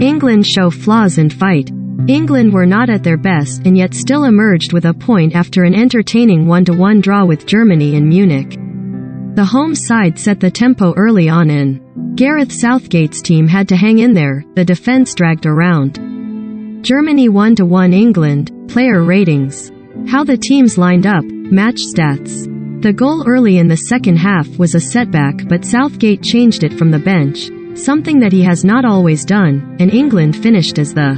England show flaws in fight. England were not at their best and yet still emerged with a point after an entertaining 1-1 draw with Germany in Munich. The home side set the tempo early on in. Gareth Southgate's team had to hang in there, the defense dragged around. Germany 1-1 England, player ratings. How the teams lined up, match stats. The goal early in the second half was a setback, but Southgate changed it from the bench, something that he has not always done, and England finished as the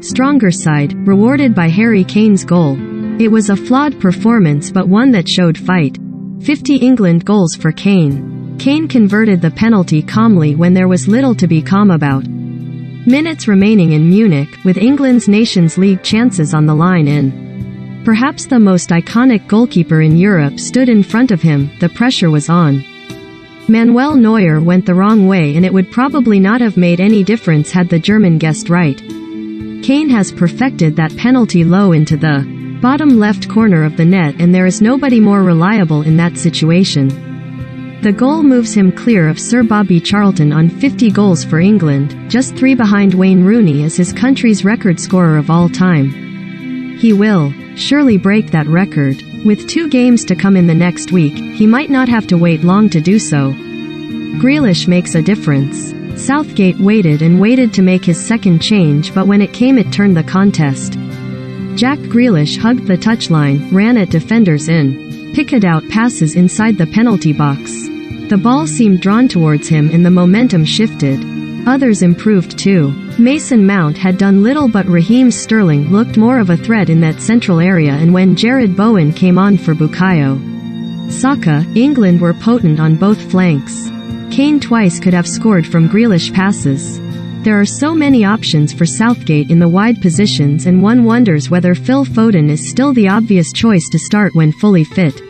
stronger side, rewarded by Harry Kane's goal. It was a flawed performance but one that showed fight. 50 England goals for Kane. Kane converted the penalty calmly when there was little to be calm about. Minutes remaining in Munich, with England's Nations League chances on the line in. Perhaps the most iconic goalkeeper in Europe stood in front of him, the pressure was on. Manuel Neuer went the wrong way and it would probably not have made any difference had the German guessed right. Kane has perfected that penalty low into the bottom left corner of the net and there is nobody more reliable in that situation. The goal moves him clear of Sir Bobby Charlton on 50 goals for England, just 3 behind Wayne Rooney as his country's record scorer of all time. He will surely break that record. With 2 games to come in the next week, he might not have to wait long to do so. Grealish makes a difference. Southgate waited and waited to make his second change, but when it came it turned the contest. Jack Grealish hugged the touchline, ran at defenders in, picked out passes inside the penalty box. The ball seemed drawn towards him and the momentum shifted. Others improved too. Mason Mount had done little but Raheem Sterling looked more of a threat in that central area, and when Jared Bowen came on for Bukayo Saka, England were potent on both flanks. Kane twice could have scored from Grealish passes. There are so many options for Southgate in the wide positions and one wonders whether Phil Foden is still the obvious choice to start when fully fit.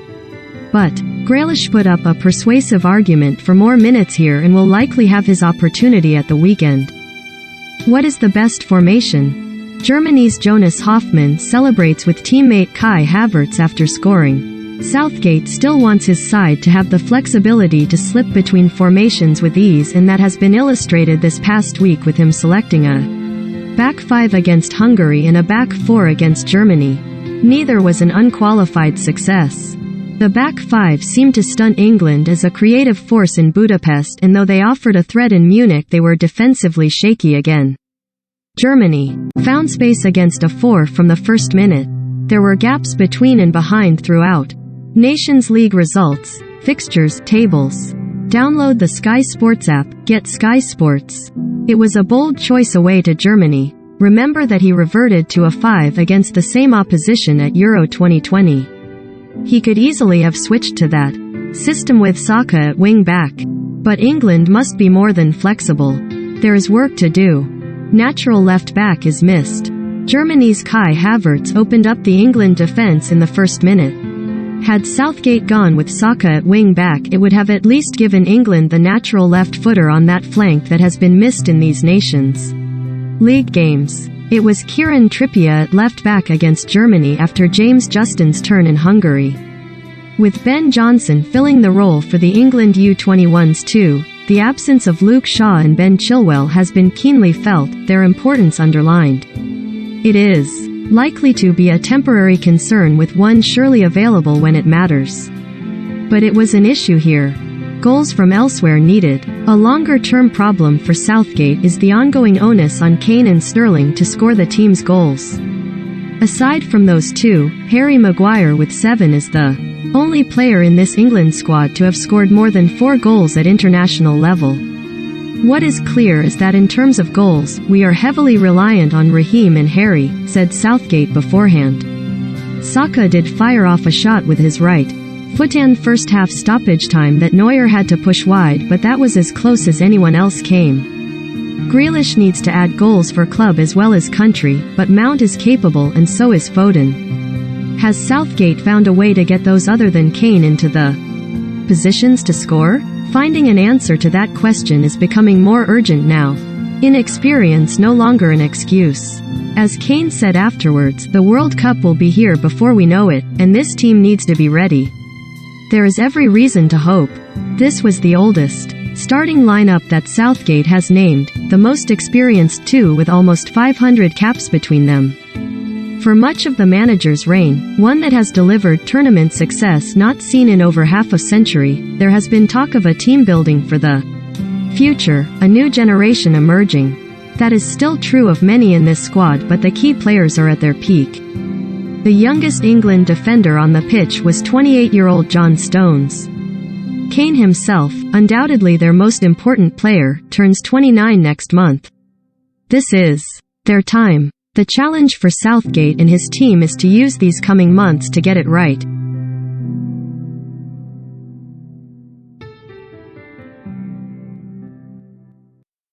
But Grealish put up a persuasive argument for more minutes here and will likely have his opportunity at the weekend. What is the best formation? Germany's Jonas Hoffmann celebrates with teammate Kai Havertz after scoring. Southgate still wants his side to have the flexibility to slip between formations with ease, and that has been illustrated this past week with him selecting a back 5 against Hungary and a back 4 against Germany. Neither was an unqualified success. The back 5 seemed to stunt England as a creative force in Budapest, and though they offered a threat in Munich, they were defensively shaky again. Germany found space against a 4 from the first minute. There were gaps between and behind throughout. Nations League results, fixtures, tables. Download the Sky Sports app, get Sky Sports. It was a bold choice away to Germany. Remember that he reverted to a 5 against the same opposition at Euro 2020. He could easily have switched to that system with Saka at wing back. But England must be more than flexible. There is work to do. Natural left back is missed. Germany's Kai Havertz opened up the England defense in the first minute. Had Southgate gone with Saka at wing back, it would have at least given England the natural left footer on that flank that has been missed in these Nations League games. It was Kieran Trippier at left back against Germany after James Justin's turn in Hungary. With Ben Johnson filling the role for the England U21s too, the absence of Luke Shaw and Ben Chilwell has been keenly felt, their importance underlined. It is likely to be a temporary concern, with one surely available when it matters. But it was an issue here. Goals from elsewhere needed. A longer-term problem for Southgate is the ongoing onus on Kane and Sterling to score the team's goals. Aside from those two, Harry Maguire with 7 is the only player in this England squad to have scored more than 4 goals at international level. What is clear is that in terms of goals, we are heavily reliant on Raheem and Harry, said Southgate beforehand. Saka did fire off a shot with his right foot and first half stoppage time that Neuer had to push wide, but that was as close as anyone else came. Grealish needs to add goals for club as well as country, but Mount is capable and so is Foden. Has Southgate found a way to get those other than Kane into the positions to score? Finding an answer to that question is becoming more urgent now. Inexperience no longer an excuse. As Kane said afterwards, the World Cup will be here before we know it, and this team needs to be ready. There is every reason to hope. This was the oldest starting lineup that Southgate has named, the most experienced two with almost 500 caps between them. For much of the manager's reign, one that has delivered tournament success not seen in over half a century, there has been talk of a team building for the future, a new generation emerging. That is still true of many in this squad, but the key players are at their peak. The youngest England defender on the pitch was 28-year-old John Stones. Kane himself, undoubtedly their most important player, turns 29 next month. This is their time. The challenge for Southgate and his team is to use these coming months to get it right.